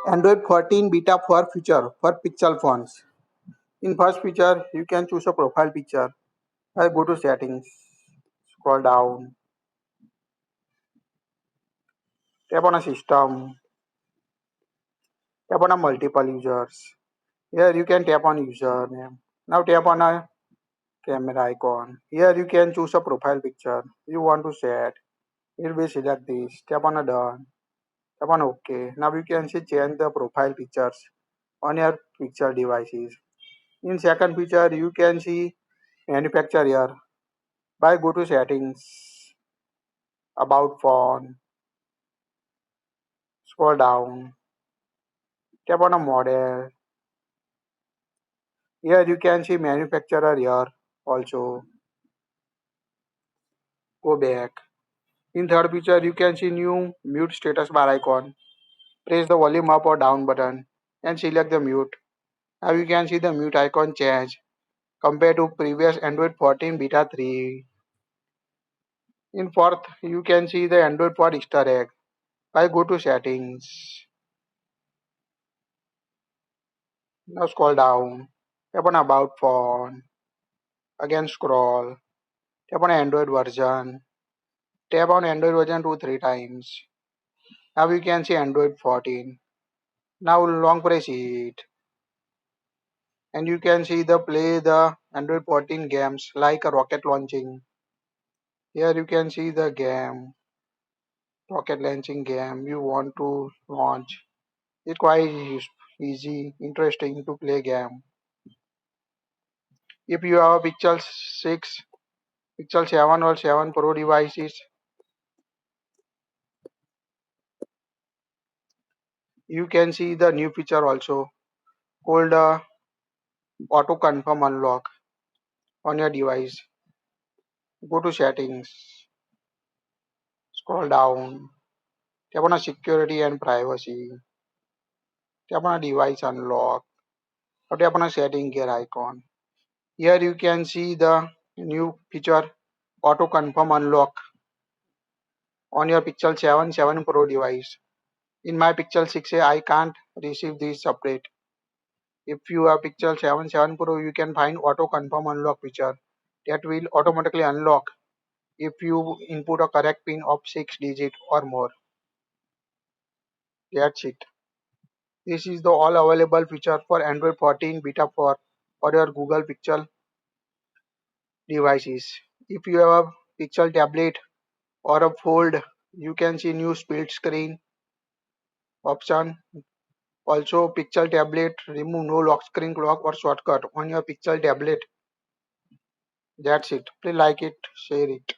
Android 14 beta for feature for Pixel phones. In first feature, you can choose a profile picture. I go to settings, scroll down, tap on a system, tap on a multiple users. Here you can tap on username. Now tap on a camera icon. Here you can choose a profile picture you want to set. Here we select this. Tap on a done. Tap on OK. Now you can see change the profile pictures on your pixel devices. In second feature, you can see manufacturer here. By go to settings, about phone, scroll down, tap on a model. Here you can see manufacturer here also. Go back. In third feature, you can see new mute status bar icon. Press the volume up or down button and select the mute. Now you can see the mute icon change compared to previous Android 14 beta 3. In fourth, you can see the Android for Easter egg. By go to settings. Now scroll down. Tap on about phone. Again scroll. Tap on Android version. Tap on Android version 2-3 times. Now you can see Android 14. Now long press it. And you can see the play the Android 14 games like a rocket launching. Here you can see the game. Rocket launching game you want to launch. It's quite easy, interesting to play game. If you have a Pixel 6, Pixel 7 or 7 Pro devices, you can see the new feature also called AutoConfirm Unlock on your device. Go to settings, scroll down, tap on a security and privacy, tap on a device unlock, or tap on a setting gear icon. Here you can see the new feature AutoConfirm Unlock on your Pixel 7 Pro device. In my Pixel 6a, I can't receive this update. If you have Pixel 7 Pro, you can find AutoConfirm Unlock feature that will automatically unlock if you input a correct pin of 6 digit or more. That's it. This is the all available feature for Android 14 beta for your Google Pixel devices. If you have a Pixel tablet or a fold, you can see new split screen option. Also, Pixel tablet remove no lock screen clock or shortcut on your Pixel tablet. That's it. Please like it, share it.